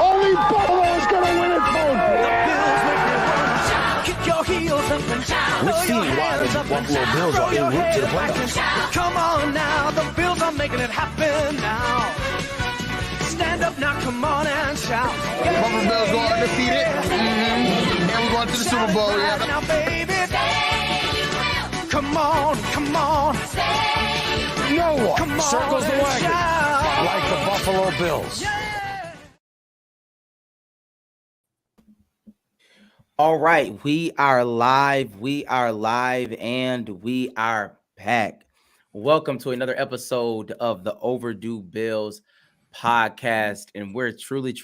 Only Buffalo is going to win it, folks. Kick your heels up and shout. We've seen why the Buffalo Bills are en route to the playoffs. Come on now, the Bills are making it happen now. Stand up now, come on and shout. Buffalo Bills go undefeated. And we're going to the Super Bowl. Yeah. Now, baby, come on, come on. No one Come on circles the and wagon shout. like the Buffalo Bills. All right, we are live, and we are back. Welcome to another episode of the Overdue Bills podcast, and we're truly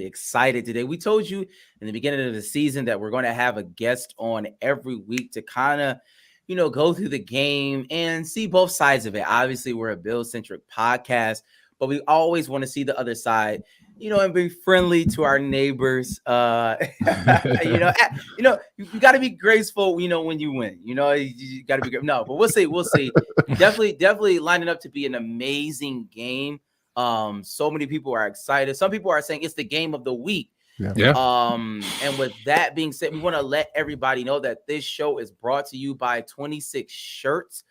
excited today. We told you in the beginning of the season that we're going to have a guest on every week to kind of, go through the game and see both sides of it. Obviously, we're a Bills-centric podcast, but we always want to see the other side, and be friendly to our neighbors. You got to be graceful, when you win. You got to be great. No, but we'll see. Definitely lining up to be an amazing game. So many people are excited. Some people are saying it's the game of the week. Yeah. And with that being said, we want to let everybody know that this show is brought to you by 26 Shirts.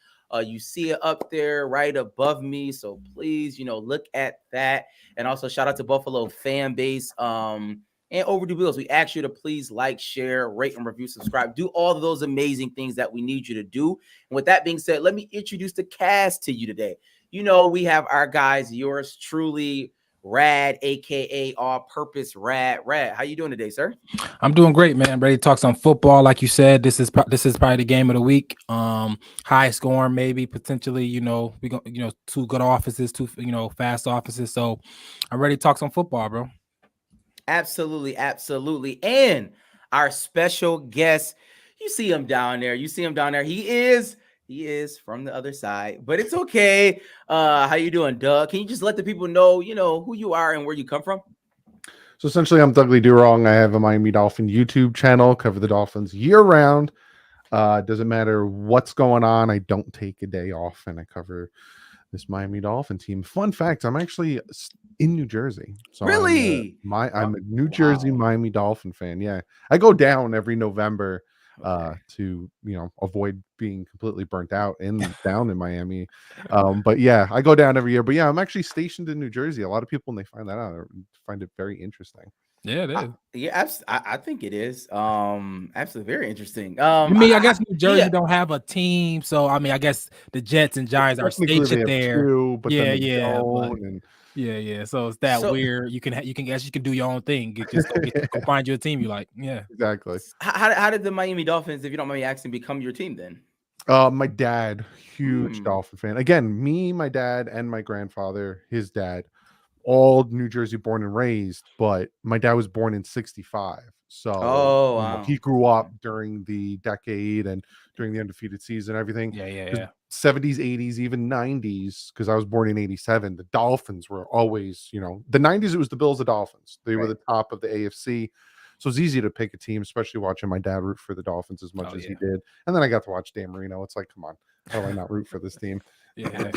You see it up there right above me. So please, look at that. And also shout out to Buffalo fan base and Overdue Bills. We ask you to please like, share, rate, and review, subscribe. Do all of those amazing things that we need you to do. And with that being said, let me introduce the cast to you today. We have our guys, yours truly, Rad, aka All Purpose Rad. How you doing today, sir? I'm doing great, man. Ready to talk some football, like you said. This is probably the game of the week. High scoring, maybe potentially. We go, two good offenses, two fast offenses. So I'm ready to talk some football, bro. Absolutely. And our special guest, you see him down there. He is from the other side, but it's okay. How you doing, Doug? Can you just let the people know, who you are and where you come from? So essentially, I'm Dougliedowrong. I have a Miami Dolphin YouTube channel, cover the Dolphins year round. Doesn't matter what's going on. I don't take a day off, and I cover this Miami Dolphin team. Fun fact, I'm actually in New Jersey. So really? I'm a New Jersey Miami Dolphin fan. Yeah. I go down every November to avoid being completely burnt out down in Miami. But yeah, I go down every year. But yeah, I'm actually stationed in New Jersey. A lot of people, when they find that out, find it very interesting. Yeah, it is. I think it is. Absolutely very interesting. I guess New Jersey don't have a team, so I guess the Jets and Giants are stationed there. Two, but Yeah. So it's that weird. You can do your own thing. Just go find you a team you like. Yeah, exactly. How did the Miami Dolphins, if you don't mind me asking, become your team then? My dad, huge Dolphin fan. Again, me, my dad, and my grandfather, his dad, all New Jersey born and raised. But my dad was born in '65, so he grew up during the decade and during the undefeated season, everything. Yeah. 70s, 80s, even 90s, because I was born in 87. The Dolphins were always, the 90s, it was the Bills, the Dolphins. They were the top of the AFC. So it's easy to pick a team, especially watching my dad root for the Dolphins as much as he did. And then I got to watch Dan Marino. It's like, come on, how do I not root for this team? Yeah.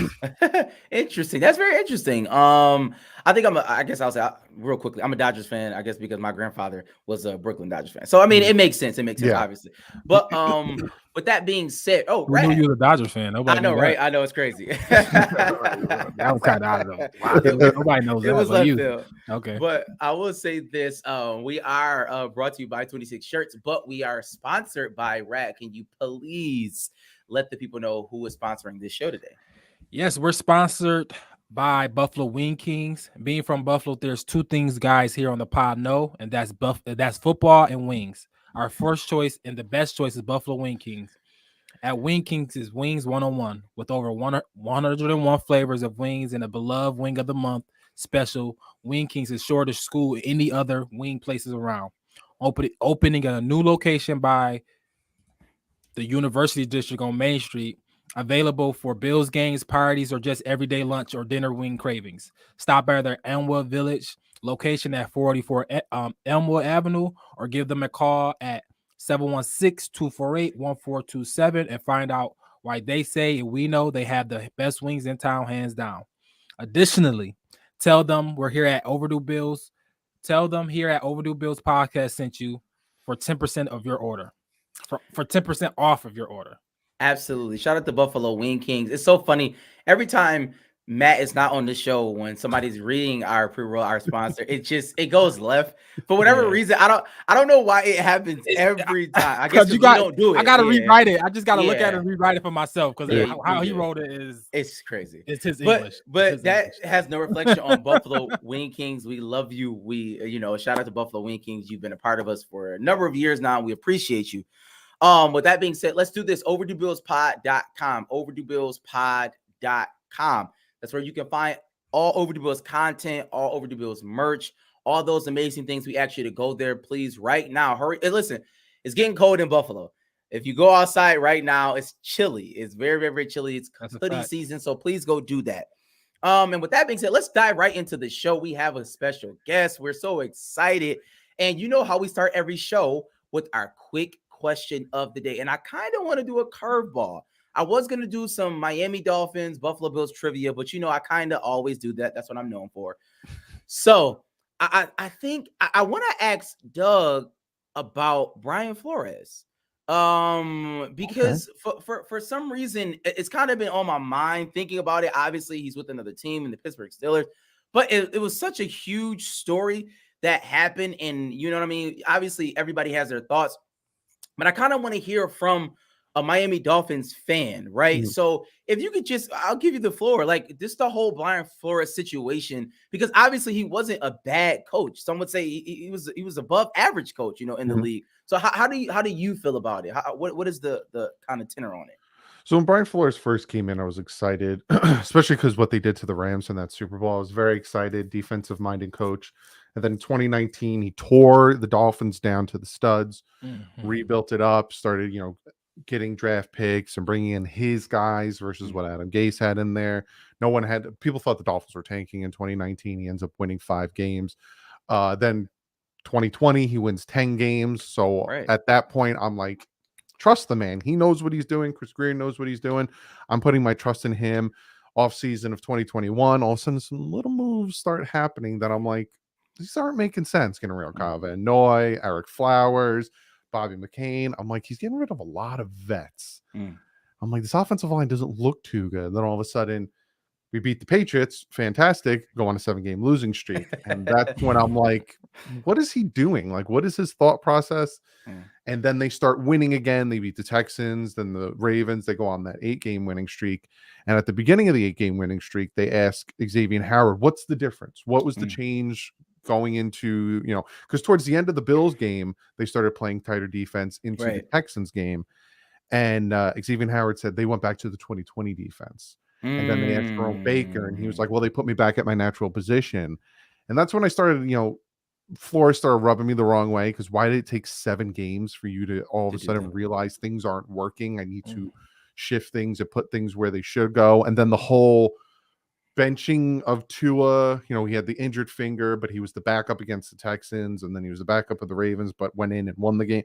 Interesting. That's very interesting. I think I guess I'll say real quickly, I'm a Dodgers fan, I guess, because my grandfather was a Brooklyn Dodgers fan. So it makes sense. Obviously. But with that being said, who knew you were a Dodgers fan? Nobody I know, right? I know, it's crazy. That was kind of out of the Nobody knows that. It was left field. Okay. But I will say this: we are brought to you by 26 Shirts, but we are sponsored by Rad. Can you please let the people know who is sponsoring this show today? Yes, we're sponsored by Buffalo Wing Kings. Being from Buffalo, there's two things guys here on the pod know, and that's football and wings. Our first choice and the best choice is Buffalo Wing Kings. At Wing Kings is Wings 101 with over 101 flavors of wings and a beloved Wing of the Month special. Wing Kings is sure to school any other wing places around. Opening a new location by the University District on Main Street. Available for Bills games, parties, or just everyday lunch or dinner wing cravings. Stop by their Elmwood Village location at 484 Elmwood Avenue, or give them a call at 716-248-1427 and find out why they say we know they have the best wings in town, hands down. Additionally, tell them we're here at Overdue Bills Tell them here at Overdue Bills Podcast sent you for 10% of your order. For 10% off of your order. Absolutely. Shout out to Buffalo Wing Kings. It's so funny. Every time Matt is not on the show, when somebody's reading our pre-roll, our sponsor, it goes left for whatever reason. I don't know why it happens every time. I guess because we don't do it. I gotta rewrite it. I just gotta look at it and rewrite it for myself because how he wrote it it's crazy. It's his English. But that has no reflection on Buffalo Wing Kings. We love you. We shout out to Buffalo Wing Kings. You've been a part of us for a number of years now. We appreciate you. With that being said, let's do this. OverdueBillsPod.com. OverdueBillsPod.com. That's where you can find all Overdue Bills content, all Overdue Bills merch, all those amazing things. We ask you to go there, please, right now. Hurry. And listen, it's getting cold in Buffalo. If you go outside right now, it's chilly. It's very, very, very chilly. It's hoodie season, so please go do that. And with that being said, let's dive right into the show. We have a special guest. We're so excited. And you know how we start every show with our quick question of the day. And I kind of want to do a curveball. I was going to do some Miami Dolphins, Buffalo Bills trivia, but I kind of always do that. That's what I'm known for. So I think I want to ask Doug about Brian Flores. Because for some reason, it's kind of been on my mind thinking about it. Obviously, he's with another team in the Pittsburgh Steelers, but it was such a huge story that happened. And you know what I mean? Obviously, everybody has their thoughts, but I kind of want to hear from a Miami Dolphins fan, right? So if you could I'll give you the floor, like this, the whole Brian Flores situation, because obviously he wasn't a bad coach. Some would say he was above average coach, in the league. So how do you feel about it? What is the kind of tenor on it? So when Brian Flores first came in, I was excited, especially because what they did to the Rams in that Super Bowl. I was very excited, defensive-minded coach. And then in 2019, he tore the Dolphins down to the studs, rebuilt it up, started, getting draft picks and bringing in his guys versus what Adam Gase had in there. People thought the Dolphins were tanking in 2019. He ends up winning 5 games. Then 2020, he wins 10 games. So at that point, I'm like, trust the man. He knows what he's doing. Chris Greer knows what he's doing. I'm putting my trust in him. Off season of 2021, all of a sudden some little moves start happening that I'm like, these aren't making sense. Getting rid of Kyle Van Noy, Eric Flowers, Bobby McCain. I'm like, he's getting rid of a lot of vets. I'm like, this offensive line doesn't look too good. Then all of a sudden, we beat the Patriots. Fantastic. Go on a 7-game losing streak. And that's when I'm like, what is he doing? Like, what is his thought process? And then they start winning again. They beat the Texans, then the Ravens. They go on that 8-game winning streak. And at the beginning of the 8-game winning streak, they ask Xavier Howard, what's the difference? What was the change going into, because towards the end of the Bills game, they started playing tighter defense into the Texans game. And Xavier Howard said they went back to the 2020 defense. And then they asked Jerome Baker, and he was like, well, they put me back at my natural position. And that's when I started, Flores started rubbing me the wrong way, because why did it take 7 games for you to all of a sudden realize things aren't working? I need to shift things and put things where they should go. And then the whole benching of Tua, he had the injured finger, but he was the backup against the Texans, and then he was the backup of the Ravens, but went in and won the game.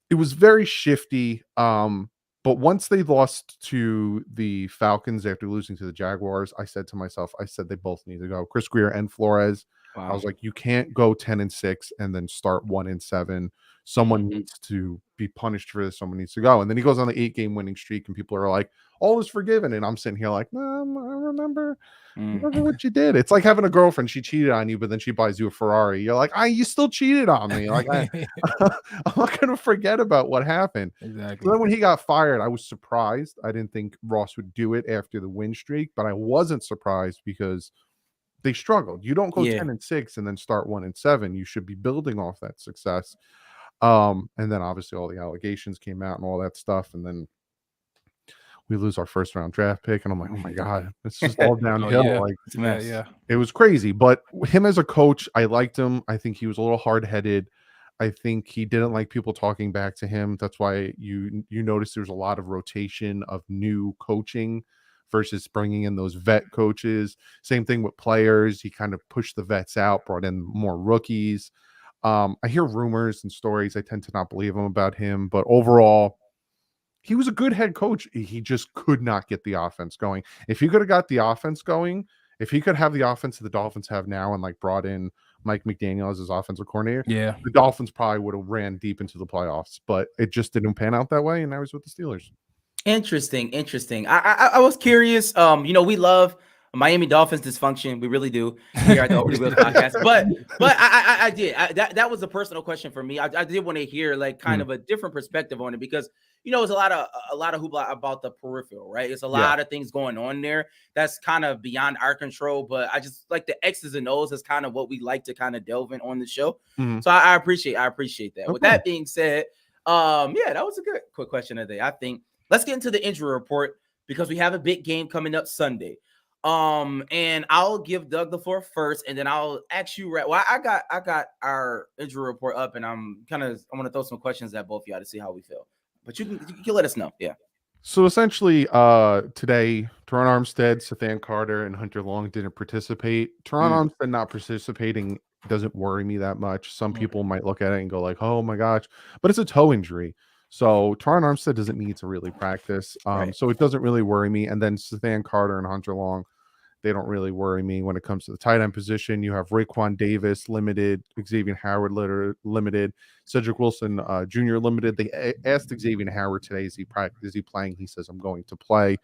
It was very shifty. But once they lost to the Falcons after losing to the Jaguars, I said to myself, they both need to go. Chris Greer and Flores. Wow. I was like, you can't go 10-6 and then start 1-7. Someone needs to be punished for this. Someone needs to go. And then he goes on the 8-game winning streak, and people are like, all is forgiven. And I'm sitting here like, I remember what you did. It's like having a girlfriend. She cheated on you, but then she buys you a Ferrari. You're like, you still cheated on me. Like, I'm not going to forget about what happened. Exactly. So then when he got fired, I was surprised. I didn't think Ross would do it after the win streak, but I wasn't surprised because they struggled. You don't go 10-6 and then start 1-7. You should be building off that success. And then obviously all the allegations came out and all that stuff. And then we lose our first round draft pick. And I'm like, oh my God, it's just all downhill. Like, it's a mess. It was crazy. But him as a coach, I liked him. I think he was a little hard-headed. I think he didn't like people talking back to him. That's why you notice there's a lot of rotation of new coaching versus bringing in those vet coaches. Same thing with players. He kind of pushed the vets out, brought in more rookies. I hear rumors and stories. I tend to not believe them about him, but overall, he was a good head coach. He just could not get the offense going. If he could have got the offense going, if he could have the offense that the Dolphins have now and like brought in Mike McDaniel as his offensive coordinator, Yeah. the Dolphins probably would have ran deep into the playoffs, but it just didn't pan out that way, and now he's with the Steelers. Interesting. I was curious. We love Miami Dolphins dysfunction. We really do here at the Overdue Bills podcast. But I did. That was a personal question for me. I did want to hear like kind of a different perspective on it because it's a lot of hoopla about the peripheral, right? It's a lot of things going on there that's kind of beyond our control. But I just like the X's and O's is kind of what we like to kind of delve in on the show. So I appreciate that. Okay. With that being said, that was a good quick question of the day. I think let's get into the injury report because we have a big game coming up Sunday. And I'll give Doug the floor first, and then I'll ask you. Well, I got our injury report up, and I want to throw some questions at both of y'all to see how we feel. But you can let us know. Yeah. So essentially, today, Teron Armstead, Sathan Carter, and Hunter Long didn't participate. Teron Armstead not participating doesn't worry me that much. Some people might look at it and go like, "Oh my gosh," but it's a toe injury. So Teron Armstead doesn't need to really practice. So it doesn't really worry me. And then Sathan Carter and Hunter Long, they don't really worry me when it comes to the tight end position. You have Raekwon Davis limited, Xavier Howard limited, Cedric Wilson Jr. limited. They asked Xavier Howard today, is he playing? He says, I'm going to play.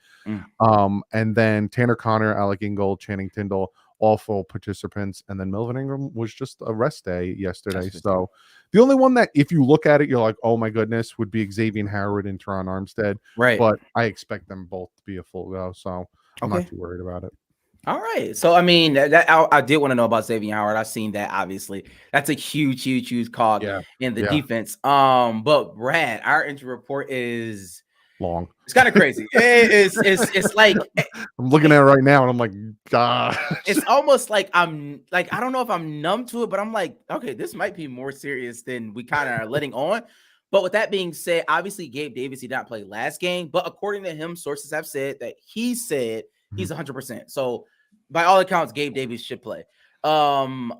And then Tanner Connor, Alec Ingold, Channing Tindall, all full participants. And then Melvin Ingram was just a rest day yesterday. So the only one that, if you look at it, you're like, oh my goodness, would be Xavier Howard and Teron Armstead. Right. But I expect them both to be a full go. So I'm not too worried about it. All right. So, I mean, I did want to know about Xavier Howard. I've seen that, obviously. That's a huge cog in the defense. But Brad, our injury report is long. It's kind of crazy. It's like I'm looking at it right now and I'm like, God. It's almost like I don't know if I'm numb to it, but I'm like, okay, this might be more serious than we kind of are letting on. But with that being said, obviously Gabe Davis did not play last game, but according to him, sources have said that he said he's 100%. So by all accounts, Gabe Davis should play. I'll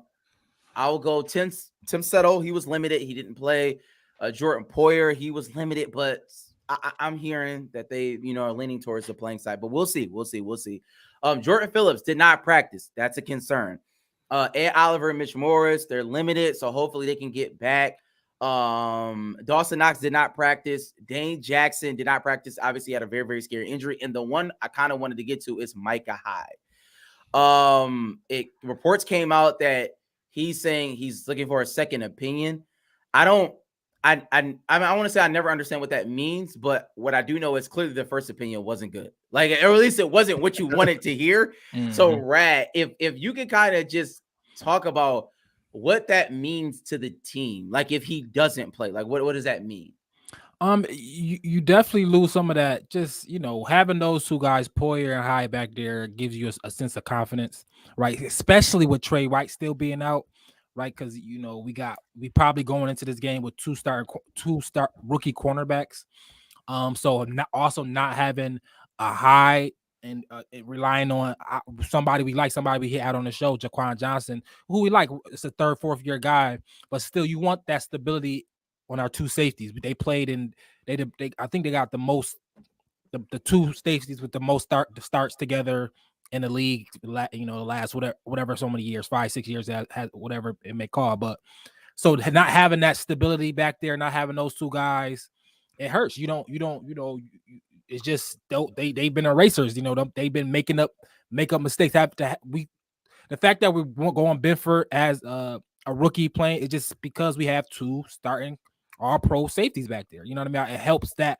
go Tim Settle. He was limited. He didn't play. Jordan Poyer, he was limited, but I'm hearing that they, are leaning towards the playing side, but we'll see. Jordan Phillips did not practice. That's a concern. Ed Oliver and Mitch Morris, they're limited, so hopefully they can get back. Dawson Knox did not practice. Dane Jackson did not practice. Obviously, had a very, very scary injury. And the one I kind of wanted to get to is Micah Hyde. Reports came out that he's saying he's looking for a second opinion. I want to say I never understand what that means, but what I do know is clearly the first opinion wasn't good. Or at least it wasn't what you wanted to hear. So, Rad, if you could kind of just talk about what that means to the team, like if he doesn't play, like what does that mean? You definitely lose some of that. Just having those two guys, Poyer and Hyde, back there gives you a sense of confidence, right? Especially with Trey White still being out, right? Because we probably going into this game with two star rookie cornerbacks. So not having a Hyde and relying on somebody we like, somebody we hit out on the show, Jaquan Johnson, who we like. It's a third, fourth year guy, but still you want that stability on our two safeties. They played in I think they got the most the two safeties with the most starts together in the league, the last whatever so many years, 5-6 years, whatever it may call. But so not having that stability back there, not having those two guys, it hurts. It's just they've been erasers. They've been make up mistakes. The fact that we won't go on Benford as a rookie playing, it's just because we have two starting all pro safeties back there. You know what I mean? It helps that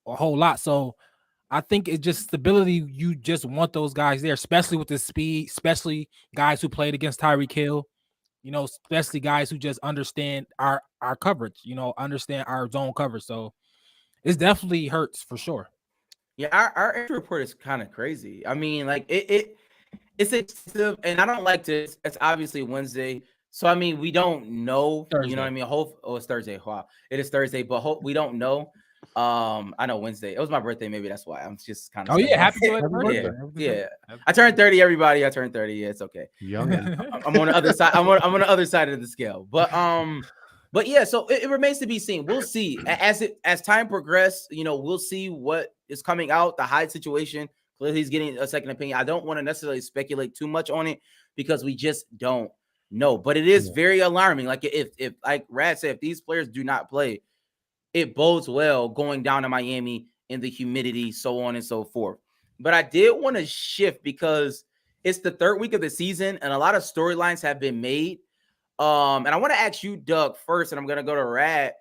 a whole lot. So I think it's just stability. You just want those guys there, especially with the speed, especially guys who played against Tyreek Hill, especially guys who just understand our coverage, understand our zone coverage. So it definitely hurts for sure. Yeah, our injury report is kind of crazy. I mean, like it's extensive, and I don't like to. It's obviously Wednesday. So, I mean, we don't know, Thursday. You know what I mean? It's Thursday. Wow. It is Thursday, but we don't know. I know Wednesday. It was my birthday. Maybe that's why I'm just kind of. Oh, yeah. Happy birthday. Yeah. I turned 30, everybody. I turned 30. Yeah, it's okay. Young. I'm on the other side. I'm on the other side of the scale. But yeah, so it remains to be seen. We'll see. As time progresses, we'll see what is coming out. The Hyde situation. Clearly, he's getting a second opinion. I don't want to necessarily speculate too much on it because we just don't No, but it is Yeah. very alarming. Like if like Rad said, if these players do not play, it bodes well going down to Miami in the humidity, so on and so forth. But I did want to shift because it's the third week of the season and a lot of storylines have been made. And I want to ask you, Doug, first, and I'm going to go to Rad.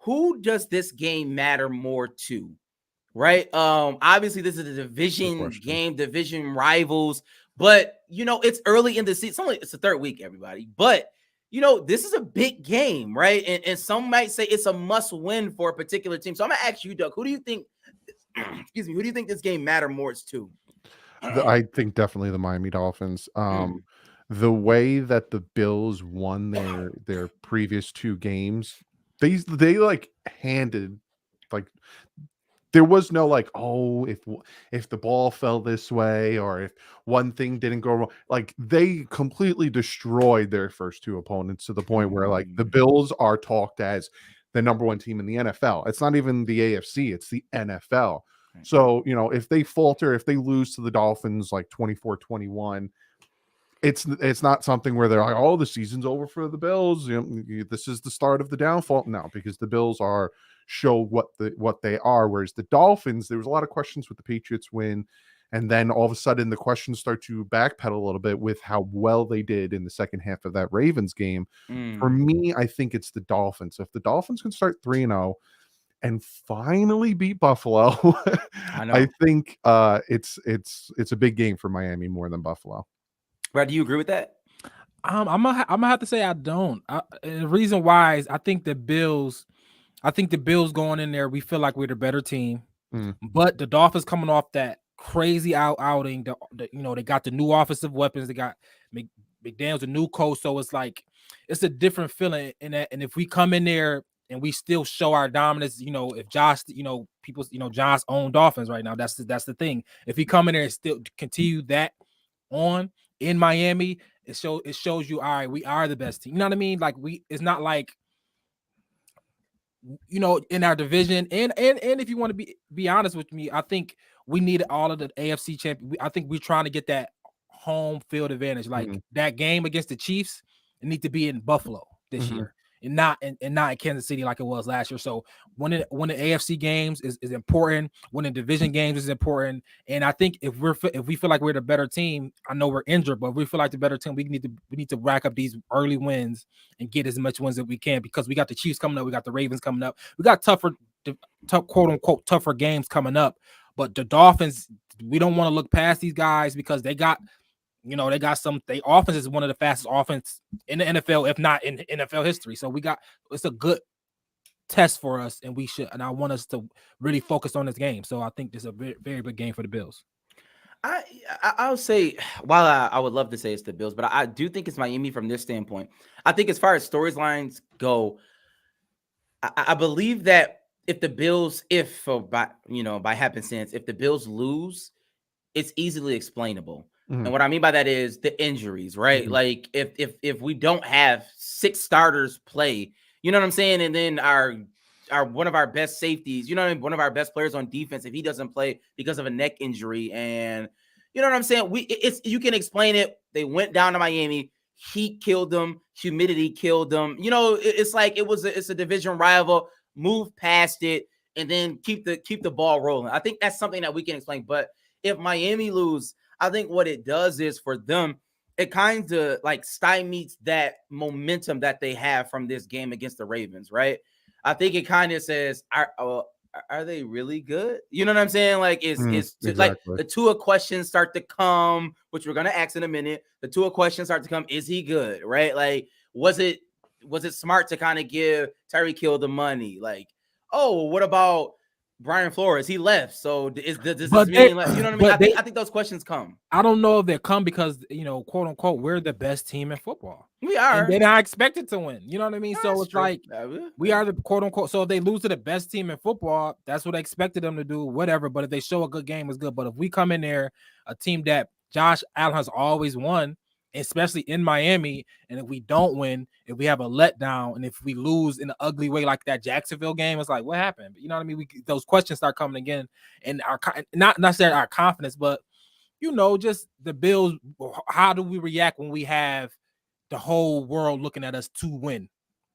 Who does this game matter more to? Right? Obviously, this is a division game, division rivals, but it's early in the season. It's the third week, everybody. But this is a big game, right? And some might say it's a must-win for a particular team. So I'm gonna ask you, Doug, who do you think? Excuse me, who do you think this game matter more to? I think definitely the Miami Dolphins. The way that the Bills won their previous 2 games, they like handed, like, there was no like, oh, if the ball fell this way or if one thing didn't go wrong, like they completely destroyed their first 2 opponents to the point where like the Bills are talked as the number 1 team in the NFL. It's not even the AFC, it's the NFL. So, if they falter, if they lose to the Dolphins like 24-21, it's not something where they're like, oh, the season's over for the Bills. This is the start of the downfall. No, because the Bills show what they are. Whereas the Dolphins, there was a lot of questions with the Patriots win, and then all of a sudden the questions start to backpedal a little bit with how well they did in the second half of that Ravens game. For me, I think it's the Dolphins. If the Dolphins can start 3-0 and finally beat Buffalo, I think it's a big game for Miami more than Buffalo. Brad, do you agree with that? I'm gonna have to say I don't. And the reason why is I think the Bills going in there, we feel like we're the better team. But the Dolphins coming off that crazy outing, they got the new offensive weapons, they got McDaniel's a new coach, so it's like it's a different feeling in that. And if we come in there and we still show our dominance, if Josh, people, Josh own Dolphins right now, that's the thing. If we come in there and still continue that on in Miami, it shows you, all right, we are the best team. You know what I mean? Like it's not like, in our division, and if you want to be honest with me, I think we need all of the AFC champion. I think we're trying to get that home field advantage. Like that game against the Chiefs, it needs to be in Buffalo this year. And not in Kansas City like it was last year. So winning the AFC games is important. Winning division games is important. And I think if we feel like we're the better team, I know we're injured, but if we feel like the better team, we need to rack up these early wins and get as much wins as we can, because we got the Chiefs coming up, we got the Ravens coming up, we got tough quote unquote tougher games coming up. But the Dolphins, we don't want to look past these guys because they got. They got their offense is one of the fastest offense in the NFL, if not in NFL history. So it's a good test for us, and I want us to really focus on this game. So I think this is a very, very big game for the Bills. I'll say, while I would love to say it's the Bills, but I do think it's Miami from this standpoint. I think as far as storylines go, I believe that if the Bills, by happenstance, if the Bills lose, it's easily explainable. And what I mean by that is the injuries, right? Like if we don't have 6 starters play, you know what I'm saying? And then our one of our best safeties, one of our best players on defense, if he doesn't play because of a neck injury, and you know what I'm saying? You can explain it. They went down to Miami, heat killed them, humidity killed them. It's like it's a division rival. Move past it and then keep the ball rolling. I think that's something that we can explain. But if Miami lose, I think what it does is for them, it kind of like stymies that momentum that they have from this game against the Ravens, right? I think it kind of says, are they really good? You know what I'm saying? Like exactly. Like the Tua questions start to come, which we're gonna ask in a minute. The Tua questions start to come. Is he good? Right? Like was it smart to kind of give Tyreek Hill the money? Like, oh, what about Brian Flores? He left. So does this mean, like, you know what I mean? I think those questions come. I don't know if they come because, quote unquote, we're the best team in football. We are. And they're not expected to win. You know what I mean? No, so it's true. Like we are the quote unquote. So if they lose to the best team in football, that's what I expected them to do, whatever. But if they show a good game, it's good. But if we come in there, a team that Josh Allen has always won, especially in Miami, and if we don't win, if we have a letdown, and if we lose in an ugly way like that Jacksonville game, it's like, what happened? But you know what I mean? Those questions start coming again, and our not necessarily our confidence, but just the Bills. How do we react when we have the whole world looking at us to win.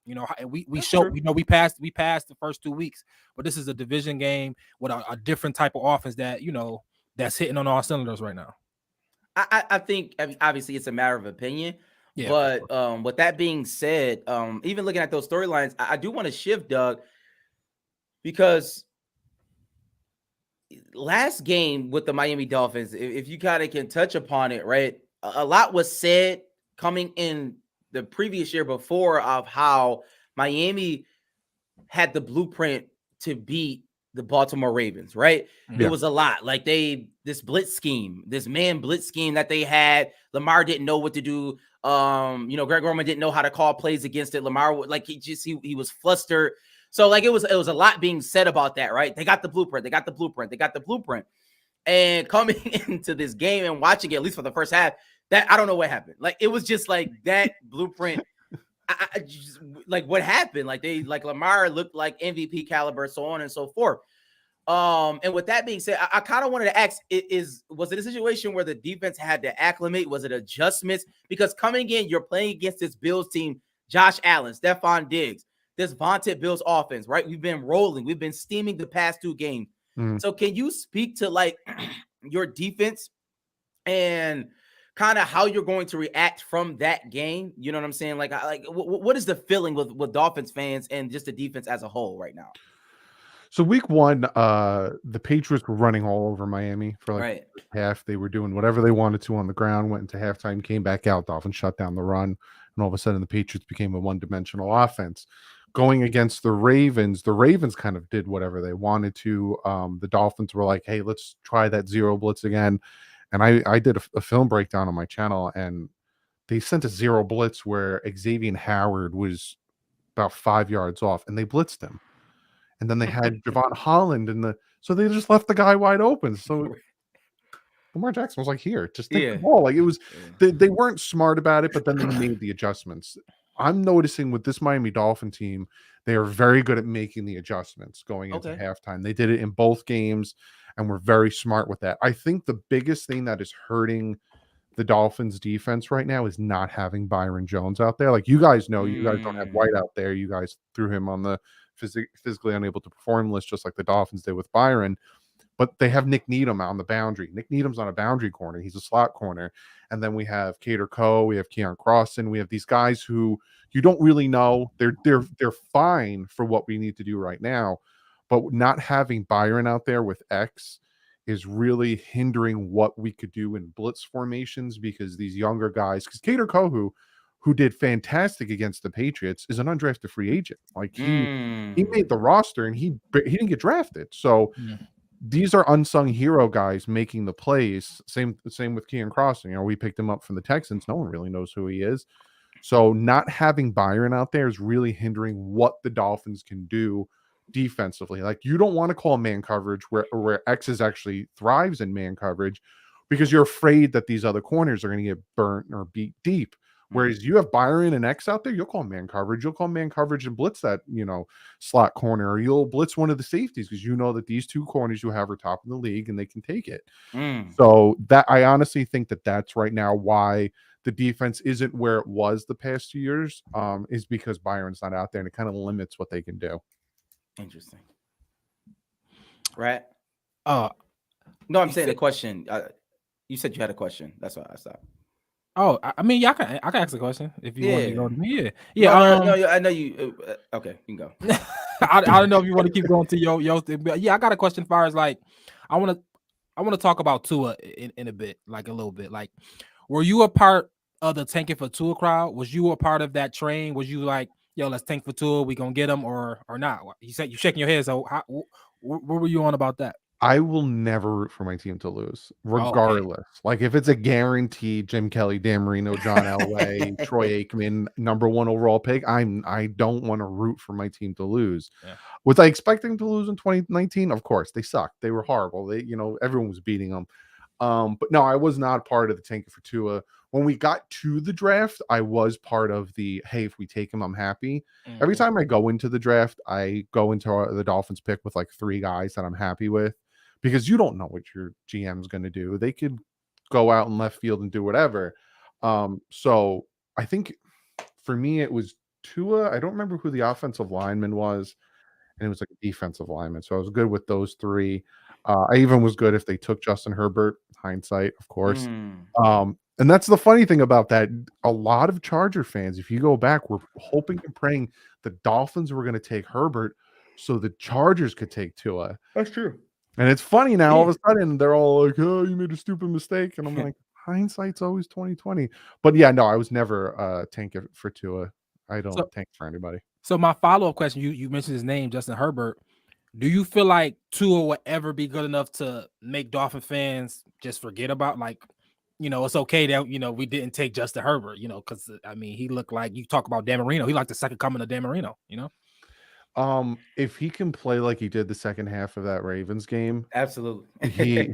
You know, and we That's showed, true. you know, we passed the first 2 weeks, but this is a division game with a different type of offense that, you know, that's hitting on all cylinders right now. I think, I mean, obviously it's a matter of opinion, Yeah, but with that being said, even looking at those storylines, I do want to shift, Doug, because last game with the Miami Dolphins, if you kind of can touch upon it, right? A lot was said coming in the previous year before of how Miami had the blueprint to beat the Baltimore Ravens, right? Yeah. It was a lot. Like this blitz scheme, this man blitz scheme that they had. Lamar didn't know what to do. You know, Greg Roman didn't know how to call plays against it. Lamar, like he was flustered. So like it was a lot being said about that, right? They got the blueprint. They got the blueprint. They got the blueprint. And coming into this game and watching it, at least for the first half, that I don't know what happened. Like it was just like that blueprint. I just, like what happened? Like Lamar looked like MVP caliber, so on and so forth. And with that being said, I kind of wanted to ask: was it a situation where the defense had to acclimate? Was it adjustments? Because coming in, you're playing against this Bills team, Josh Allen, Stephon Diggs, this vaunted Bills offense, right? We've been rolling, we've been steaming the past 2 games. So can you speak to like your defense and kind of how you're going to react from that game? You know what I'm saying? Like what is the feeling with Dolphins fans and just the defense as a whole right now? So week 1, the Patriots were running all over Miami for like Right. half. They were doing whatever they wanted to on the ground, went into halftime, came back out. Dolphins shut down the run, and all of a sudden the Patriots became a one-dimensional offense. Going against the Ravens kind of did whatever they wanted to. The Dolphins were like, hey, let's try that zero blitz again. And I did a film breakdown on my channel, and they sent a zero blitz where Xavier Howard was about 5 yards off, and they blitzed him. And then they had Javon Holland so they just left the guy wide open. So Lamar Jackson was like, here, just take the ball. Like it was, they weren't smart about it, but then they made the adjustments. I'm noticing with this Miami Dolphin team, they are very good at making the adjustments going into halftime. They did it in both games, and we're very smart with that. I think the biggest thing that is hurting the Dolphins defense right now is not having Byron Jones out there. Like you guys know, you guys don't have White out there. You guys threw him on the physically unable to perform list, just like the Dolphins did with Byron. But they have Nick Needham on the boundary. Nick Needham's on a boundary corner. He's a slot corner. And then we have Cater Coe, we have Keon Crossan. We have these guys who you don't really know. They're fine for what we need to do right now. But not having Byron out there with X is really hindering what we could do in blitz formations, because these younger guys, because Cater Coe, who did fantastic against the Patriots, is an undrafted free agent. Like he made the roster and he didn't get drafted. So these are unsung hero guys making the plays. Same with Keon Crossan. You know, we picked him up from the Texans. No one really knows who he is. So not having Byron out there is really hindering what the Dolphins can do defensively. Like you don't want to call man coverage where X actually thrives in man coverage, because you're afraid that these other corners are going to get burnt or beat deep. Whereas you have Byron and X out there, you'll call man coverage. You'll call man coverage and blitz that, slot corner, or you'll blitz one of the safeties because you know that these 2 corners you have are top of the league and they can take it. So that I honestly think that's right now why the defense isn't where it was the past 2 years, is because Byron's not out there, and it kind of limits what they can do. Interesting. Right. No, I'm saying the question. You said you had a question. That's why I stopped. Oh, I mean, I can ask a question if you want to go to me. No, I know you. Okay, you can go. I don't know if you want to keep going to your thing, but yeah, I got a question. As far as like, I want to talk about Tua in a bit, like a little bit. Like, were you a part of the tanking for Tua crowd? Was you a part of that train? Was you like, yo, let's tank for Tua, we gonna get him, or not? You said you shaking your head. So what were you on about that? I will never root for my team to lose, regardless. Okay. Like if it's a guaranteed Jim Kelly, Dan Marino, John Elway, Troy Aikman, #1 overall pick, I don't want to root for my team to lose. Yeah. Was I expecting to lose in 2019? Of course, they sucked. They were horrible. Everyone was beating them. But no, I was not part of the tanking for Tua. When we got to the draft, I was part of the, hey, if we take him, I'm happy. Every time I go into the draft, I go into the Dolphins pick with like 3 guys that I'm happy with, because you don't know what your GM is going to do. They could go out in left field and do whatever. So I think for me, it was Tua. I don't remember who the offensive lineman was, and it was like a defensive lineman. So I was good with those three. I even was good if they took Justin Herbert. Hindsight, of course. And that's the funny thing about that. A lot of Charger fans, if you go back, were hoping and praying the Dolphins were going to take Herbert so the Chargers could take Tua. That's true. And it's funny now, all of a sudden, they're all like, oh, you made a stupid mistake. And I'm like, hindsight's always 2020. But yeah, no, I was never tank for Tua. I don't tank for anybody. So my follow-up question, you mentioned his name, Justin Herbert. Do you feel like Tua will ever be good enough to make Dolphin fans just forget about, like, it's okay that, we didn't take Justin Herbert, because, I mean, he looked like, you talk about Dan Marino. He like the second coming of Dan Marino, If he can play like he did the second half of that Ravens game, absolutely, he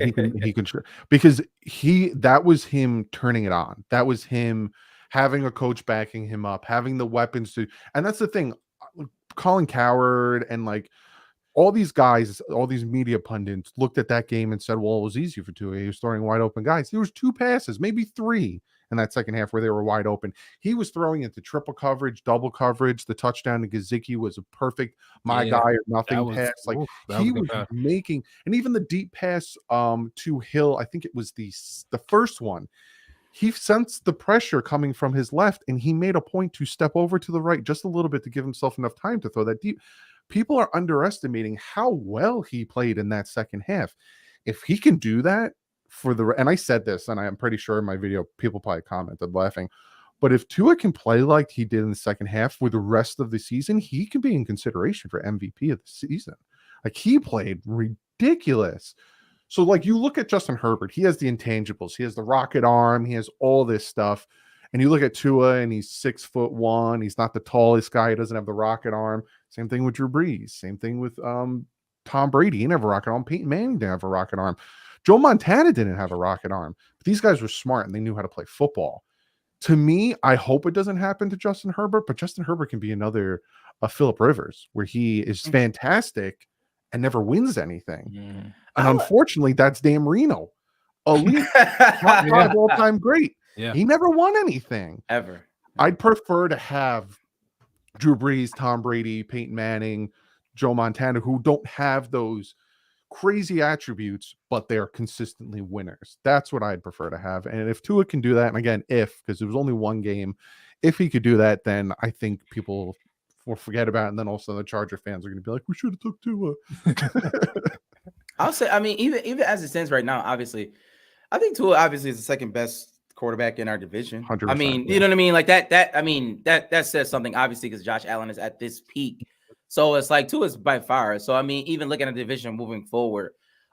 can because that was him turning it on. That was him having a coach backing him up, having the weapons to, and that's the thing. Colin Cowherd and like all these guys, all these media pundits looked at that game and said, well, it was easy for Tua. He was throwing wide open guys. There was 2 passes, maybe 3 in that second half where they were wide open. He was throwing into triple coverage, double coverage. The touchdown to Gesicki was a perfect guy or nothing pass. Like he was making, and even the deep pass to Hill, I think it was the first one. He sensed the pressure coming from his left, and he made a point to step over to the right just a little bit to give himself enough time to throw that deep. People are underestimating how well he played in that second half. If he can do that and I said this, and I'm pretty sure in my video, people probably commented laughing, but if Tua can play like he did in the second half for the rest of the season, he can be in consideration for MVP of the season. Like, he played ridiculous. So, like, you look at Justin Herbert, he has the intangibles. He has the rocket arm. He has all this stuff. And you look at Tua, and he's 6'1". He's not the tallest guy. He doesn't have the rocket arm. Same thing with Drew Brees. Same thing with Tom Brady. He didn't have a rocket arm. Peyton Manning didn't have a rocket arm. Joe Montana didn't have a rocket arm. But these guys were smart, and they knew how to play football. To me, I hope it doesn't happen to Justin Herbert, but Justin Herbert can be another Phillip Rivers, where he is fantastic and never wins anything. And unfortunately, that's Dan Marino. Elite, top 5 all-time great. Yeah. He never won anything. Ever. I'd prefer to have Drew Brees, Tom Brady, Peyton Manning, Joe Montana, who don't have those crazy attributes, but they're consistently winners. That's what I'd prefer to have. And if Tua can do that, and again, because it was only one game, if he could do that, then I think people will forget about it. And then also the Charger fans are going to be like, we should have took Tua. I'll say, I mean, even as it stands right now, obviously, I think Tua obviously is the second best quarterback in our division. 100%, I mean, you know what I mean? Like that says something, obviously, because Josh Allen is at this peak. So it's like Tua is by far. So I mean, even looking at the division moving forward,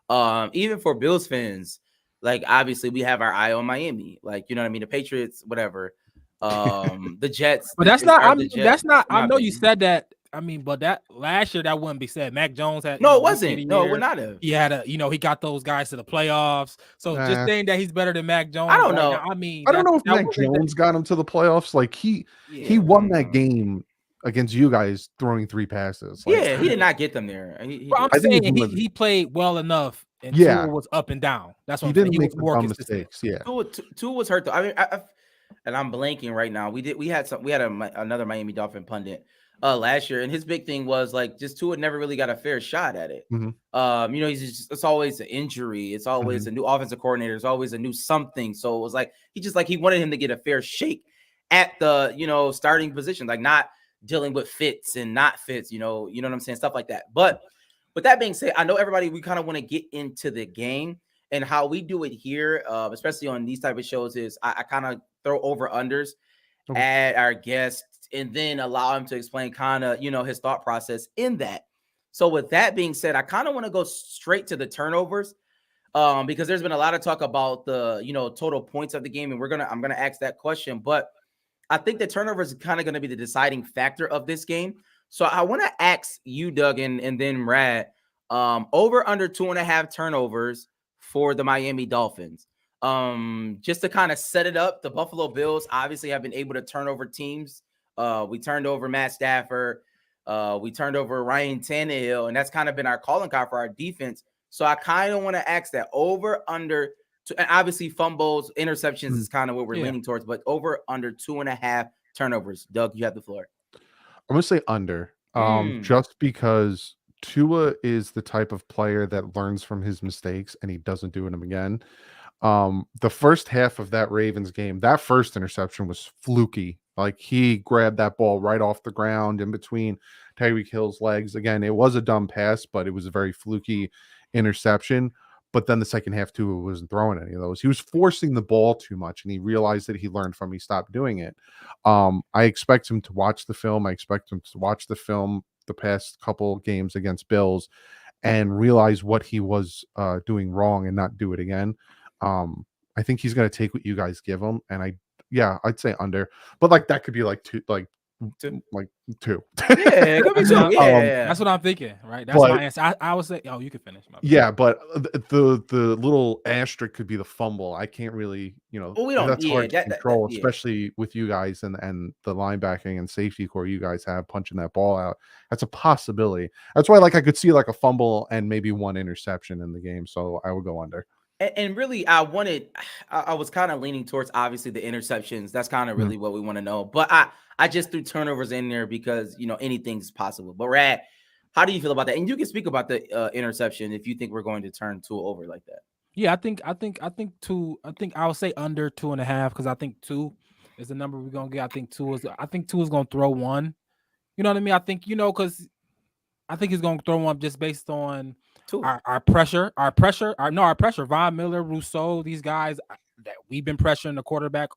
even for Bills fans, like obviously we have our eye on Miami. Like, you know what I mean? The Patriots, whatever. The Jets. But that's not. I know you opinion. said that. I mean, but that last year that wouldn't be said. Mac Jones had No, it wasn't. No, we're not. He had he got those guys to the playoffs. So just saying that he's better than Mac Jones. I don't know. Now, I mean, I don't know if Mac Jones got him to the playoffs. Like he won that game against you guys throwing 3 passes. Like, he did not get them there. I'm saying he played well enough, and Tua was up and down. That's what he I'm saying. didn't make more mistakes. Yeah, Tua was hurt though. I mean, and I'm blanking right now. We had another Miami Dolphin pundit last year, and his big thing was like just Tua never really got a fair shot at it. It's always an injury. It's always a new offensive coordinator. It's always a new something. So it was like he wanted him to get a fair shake at the starting position, like not dealing with fits and not fits, you know what I'm saying? Stuff like that. But with that being said, I know everybody, we kind of want to get into the game, and how we do it here, especially on these type of shows, is I kind of throw over unders at our guests and then allow him to explain kind of, his thought process in that. So with that being said, I kind of want to go straight to the turnovers because there's been a lot of talk about the, total points of the game. And I'm going to ask that question, but I think the turnovers is kind of going to be the deciding factor of this game. So I want to ask you, Doug, and then Brad, over under 2.5 turnovers for the Miami Dolphins. Just to kind of set it up, the Buffalo Bills obviously have been able to turn over teams. We turned over Matt Stafford. We turned over Ryan Tannehill, and that's kind of been our calling card for our defense. So I kind of want to ask that over under. And obviously, fumbles, interceptions is kind of what we're leaning towards, but over under 2.5 turnovers. Doug, you have the floor. I'm gonna say under. Just because Tua is the type of player that learns from his mistakes and he doesn't do them again. The first half of that Ravens game, that first interception was fluky. Like he grabbed that ball right off the ground in between Tyreek Hill's legs. Again, it was a dumb pass, but it was a very fluky interception. But then the second half, Tua wasn't throwing any of those. He was forcing the ball too much, and he realized that he learned from. He stopped doing it. I expect him to watch the film. I expect him to watch the film the past couple games against Bills and realize what he was doing wrong and not do it again. I think he's going to take what you guys give him, and I'd say under, but like that could be like two. Yeah, it could be two. Yeah, that's what I'm thinking, right? That's but- my answer. I would say, oh, you can finish. My Yeah, but the little asterisk could be the fumble. I can't really, Well, we don't- that's hard to that- control, yeah. especially with you guys and the linebacking and safety core you guys have punching that ball out. That's a possibility. That's why, like, I could see like a fumble and maybe one interception in the game. So I would go under. And really, I was kind of leaning towards obviously the interceptions. That's kind of really what we want to know. But I just threw turnovers in there because anything's possible. But Rad, how do you feel about that? And you can speak about the interception if you think we're going to turn Tua over like that. Yeah, I think two. I think I would say under 2.5 because I think 2 is the number we're gonna get. I think 2 is gonna throw one. You know what I mean? I think because I think he's gonna throw one just based on our pressure. Von Miller, Rousseau, these guys that we've been pressuring the quarterback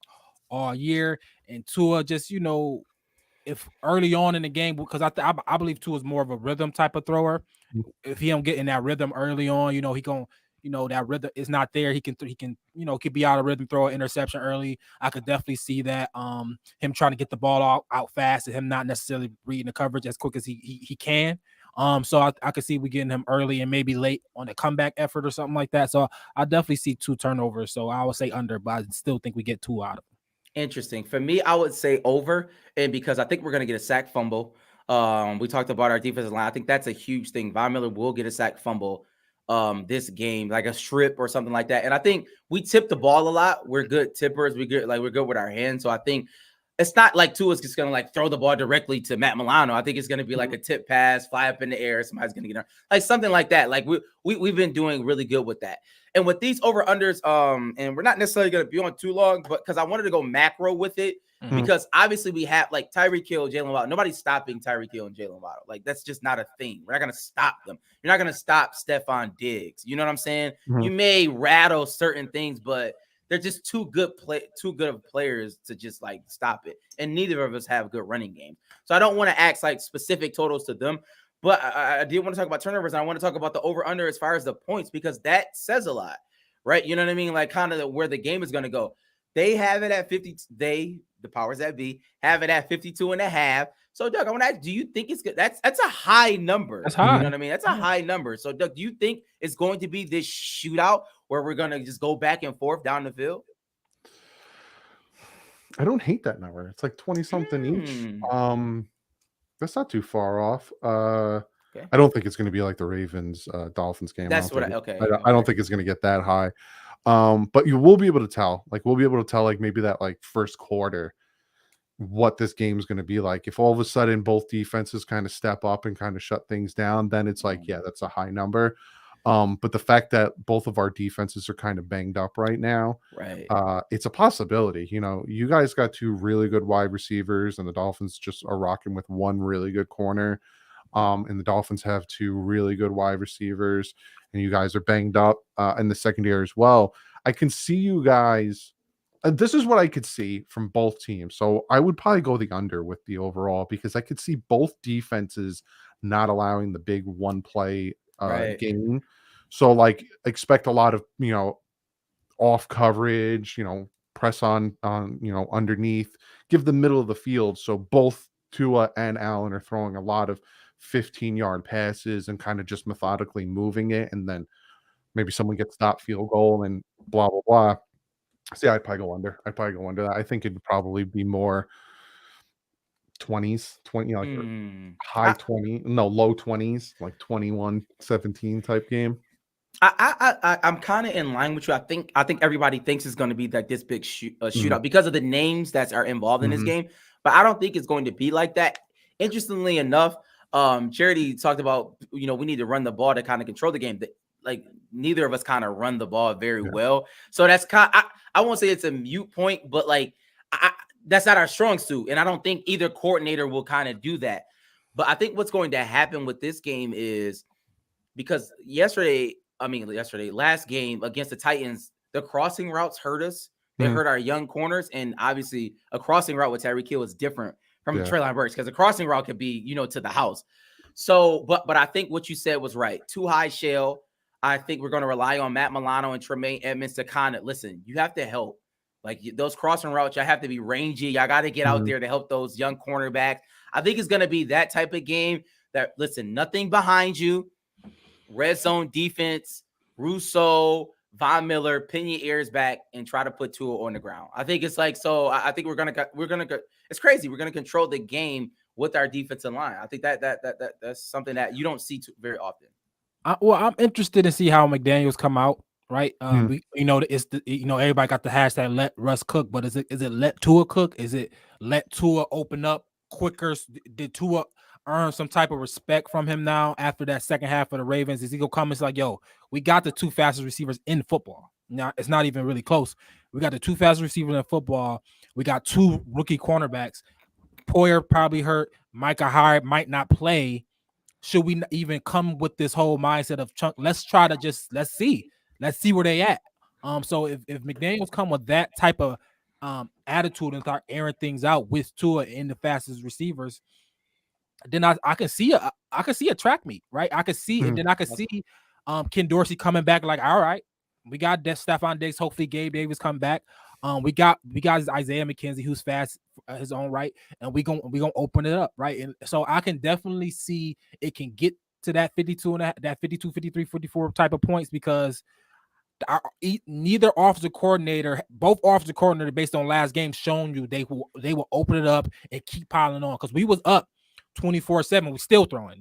all year, and Tua just if early on in the game, because I believe Tua is more of a rhythm type of thrower. If he don't get in that rhythm early on, he gonna that rhythm is not there. He can could be out of rhythm, throw an interception early. I could definitely see that. Him trying to get the ball out fast and him not necessarily reading the coverage as quick as he can. So I could see we getting him early and maybe late on a comeback effort or something like that. So I definitely see 2 turnovers. So I would say under, but I still think we get 2 out of them. Interesting. For me, I would say over, and because I think we're going to get a sack fumble. We talked about our defensive line. I think that's a huge thing. Von Miller will get a sack fumble this game, like a strip or something like that. And I think we tip the ball a lot. We're good tippers. We're good with our hands. So I think it's not like Tua's just gonna like throw the ball directly to Matt Milano. I think it's gonna be like a tip pass, fly up in the air. Somebody's gonna get there, like something like that. Like we've been doing really good with that. And with these over unders, and we're not necessarily gonna be on too long, but because I wanted to go macro with it, because obviously we have like Tyreek Hill, Jalen Waddle. Nobody's stopping Tyreek Hill and Jalen Waddle. Like that's just not a thing. We're not gonna stop them. You're not gonna stop Stephon Diggs. You know what I'm saying? You may rattle certain things, but they're just too good of players to just like stop it. And neither of us have good running games. So I don't want to ask like specific totals to them. But I did want to talk about turnovers. And I want to talk about the over under as far as the points, because that says a lot, right? You know what I mean? Like kind of where the game is going to go. They have it at 50. The powers that be have it at 52.5. So Doug, I want to ask, do you think it's good? That's a high number. That's high. You know what I mean? That's a high number. So Doug, do you think it's going to be this shootout where we're going to just go back and forth down the field? I don't hate that number. It's like 20 something each. That's not too far off. Okay. I don't think it's going to be like the Ravens Dolphins game. That's I don't think it's going to get that high. But you will be able to tell. Like we'll be able to tell like maybe that like first quarter what this game is going to be like. If all of a sudden both defenses kind of step up and kind of shut things down, then it's like, yeah, that's a high number. But the fact that both of our defenses are kind of banged up right now, right? It's a possibility. You guys got 2 really good wide receivers, and the Dolphins just are rocking with 1 really good corner. And the Dolphins have 2 really good wide receivers, and you guys are banged up in the secondary as well. I can see you guys. This is what I could see from both teams. So I would probably go the under with the overall, because I could see both defenses not allowing the big one play game. So like expect a lot of, off coverage, press on, underneath, give the middle of the field. So both Tua and Allen are throwing a lot of 15-yard passes and kind of just methodically moving it. And then maybe someone gets that field goal and blah, blah, blah. See, I'd probably go under. That. I think it'd probably be more 20s, high 20, low 20s, like 21-17 type game. I'm kind of in line with you. I think everybody thinks it's going to be like this big shootout because of the names that are involved in this game. but I don't think it's going to be like that. Interestingly enough, Charity talked about, we need to run the ball to kind of control the game. Like neither of us kind of run the ball very well. So that's I won't say it's a mute point, but like that's not our strong suit. And I don't think either coordinator will kind of do that. But I think what's going to happen with this game is because last game against the Titans, the crossing routes hurt us. They hurt our young corners. And obviously a crossing route with Tyreek Hill is different from Treylon Burks because a crossing route could be, to the house. So, but I think what you said was right. Too high shell. I think we're going to rely on Matt Milano and Tremaine Edmonds to kind of listen. You have to help. Like those crossing routes, y'all have to be rangy. Y'all got to get out there to help those young cornerbacks. I think it's going to be that type of game that, listen, nothing behind you. Red zone defense, Russo, Von Miller, pin your ears back and try to put Tua on the ground. I think it's like, so I think we're going to, it's crazy. We're going to control the game with our defensive line. I think that's something that you don't see very often. I'm interested to see how McDaniels come out. Right. Everybody got the hashtag let Russ cook, but is it let Tua cook? Is it let Tua open up quicker? Did Tua earn some type of respect from him now after that second half of the Ravens? Is he gonna come and say like, yo, we got the 2 fastest receivers in football? Now it's not even really close. We got the 2 fastest receivers in football. We got 2 rookie cornerbacks. Poyer probably hurt. Micah Hyde might not play. Should we even come with this whole mindset of chunk? Let's try to let's see where they at. So if McDaniels come with that type of attitude and start airing things out with Tua in the fastest receivers, then I can see a track meet, right? I can see, and then I can see Ken Dorsey coming back like, all right, we got Stephon Diggs, hopefully Gabe Davis come back. We got Isaiah McKenzie who's fast his own right, and we gonna open it up, right? And so I can definitely see it can get to that 52 and that 52, 53, 54 type of points because both offensive coordinator based on last game shown you they will open it up and keep piling on because we was up 24-7. We still throwing.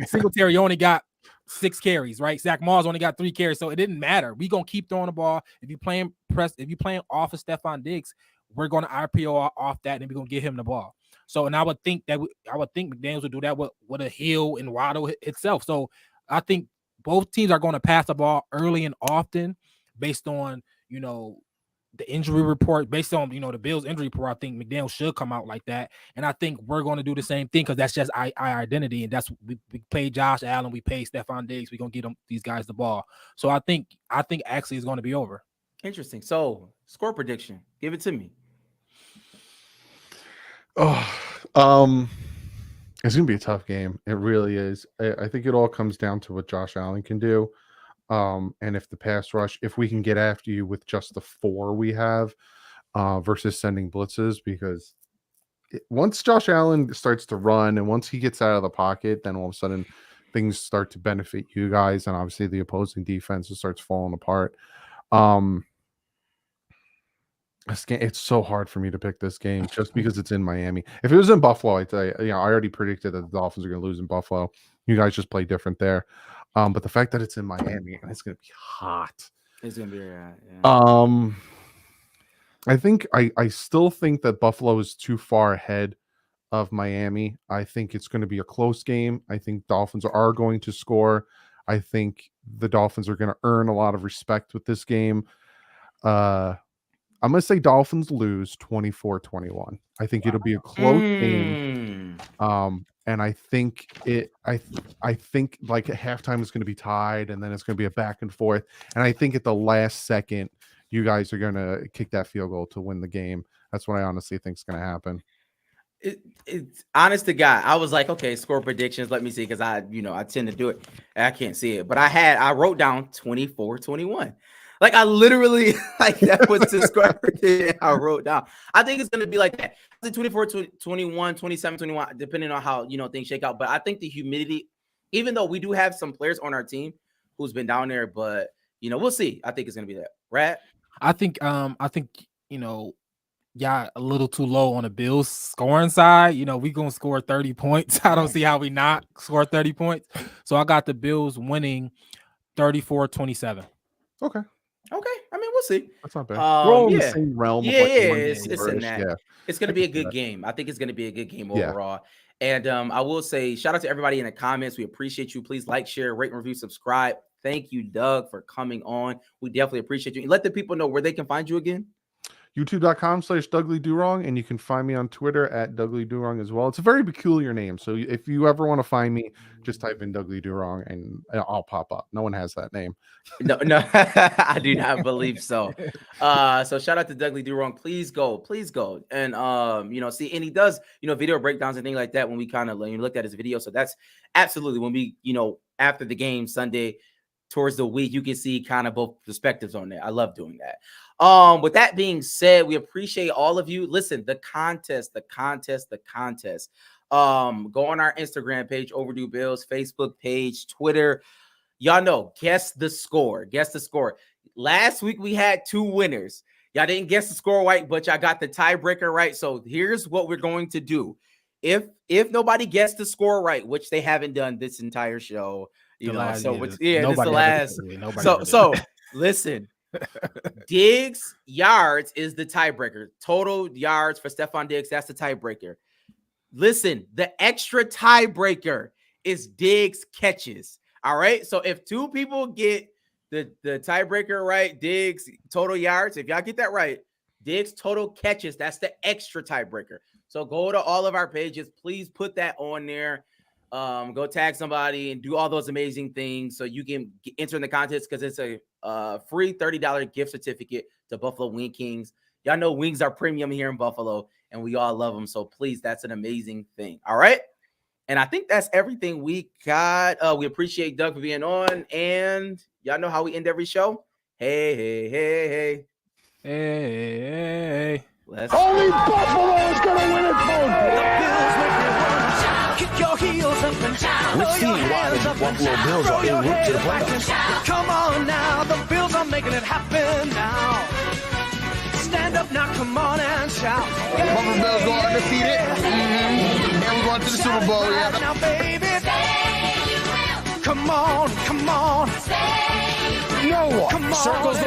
Singletary only got 6 carries, right? Zach Moss only got 3 carries, so it didn't matter. We gonna keep throwing the ball. If you playing off of Stephon Diggs, we're gonna RPO off that and we're gonna get him the ball. So, and I would think McDaniels would do that with a Hill and Waddle itself. So I think both teams are going to pass the ball early and often based on, the injury report, based on, the Bills injury report. I think McDaniel should come out like that. And I think we're going to do the same thing because that's just our identity. And that's we paid Josh Allen, we paid Stephon Diggs. We're going to get these guys the ball. So I think actually it's going to be over. Interesting. So score prediction, give it to me. It's gonna be a tough game. It really is. I think it all comes down to what Josh Allen can do, and if the pass rush, if we can get after you with just the 4 we have, versus sending blitzes. Because once Josh Allen starts to run and once he gets out of the pocket, then all of a sudden things start to benefit you guys, and obviously the opposing defense starts falling apart. It's so hard for me to pick this game just because it's in Miami. If it was in Buffalo, I tell you, I already predicted that the Dolphins are going to lose in Buffalo. You guys just play different there. But the fact that it's in Miami and it's going to be hot. It's going to be yeah. I think I still think that Buffalo is too far ahead of Miami. I think it's going to be a close game. I think Dolphins are going to score. I think the Dolphins are going to earn a lot of respect with this game. I'm going to say Dolphins lose 24-21. I think it'll be a close game. And I think I think like at halftime is going to be tied and then it's going to be a back and forth. And I think at the last second, you guys are going to kick that field goal to win the game. That's what I honestly think is going to happen. It's honest to God. I was like, okay, score predictions. Let me see. Cause I tend to do it. I can't see it, but I wrote down 24-21. Like I literally that was the score prediction I wrote down. I think it's going to be like that. 24-21, 27-21, depending on how, things shake out. But I think the humidity, even though we do have some players on our team who's been down there, but we'll see. I think it's going to be that. Rat? I think a little too low on the Bills scoring side. We going to score 30 points. I don't see how we not score 30 points. So I got the Bills winning 34-27. Okay. I mean, we'll see. That's not bad. We're all in the Yeah. same realm. Yeah, of like yeah, one it's in number-ish. that. Yeah. It's going to I be a can see good that. game. I think it's going to be a good game Yeah. overall. And I will say, shout out to everybody in the comments. We appreciate you. Please like, share, rate, and review, subscribe. Thank you, Doug, for coming on. We definitely appreciate you. Let the people know where they can find you again. YouTube.com/Dougliedowrong, and you can find me on Twitter at Dougliedowrong as well. It's a very peculiar name, so if you ever want to find me, just type in Dougliedowrong and I'll pop up. No one has that name. No, I do not believe so. So shout out to Dougliedowrong. Please go, and see, and he does, video breakdowns and things like that when we kind of looked at his video. So that's absolutely when we, after the game Sunday, towards the week, you can see kind of both perspectives on that. I love doing that. With that being said, we appreciate all of you. Listen, the contest. Go on our Instagram page, Overdue Bills, Facebook page, Twitter. Y'all know, guess the score. Last week we had 2 winners. Y'all didn't guess the score right, but y'all got the tiebreaker right. So here's what we're going to do. If nobody guessed the score right, which they haven't done this entire show, this is the last. So listen. Diggs yards is the tiebreaker. Total yards for Stephon Diggs, that's the tiebreaker. Listen, the extra tiebreaker is Diggs catches. All right. So if 2 people get the tiebreaker right, Diggs total yards, if y'all get that right, Diggs total catches, that's the extra tiebreaker. So go to all of our pages. Please put that on there. Go tag somebody and do all those amazing things so you can enter in the contest, because it's a free $30 gift certificate to Buffalo Wing Kings. Y'all know wings are premium here in Buffalo, and we all love them. So please, that's an amazing thing. All right. And I think that's everything we got. We appreciate Doug for being on, and y'all know how we end every show. Hey. Only Buffalo is going to win it, folks. Kick your heels up and down. Let's see why the Buffalo Bills are en route to the playoffs. Come on now, the Bills are making it happen now. Stand up now, come on and shout. Buffalo Bills go undefeated. And we're going to the Super Bowl. Yeah. Now, baby, come on. No one Come on. circles the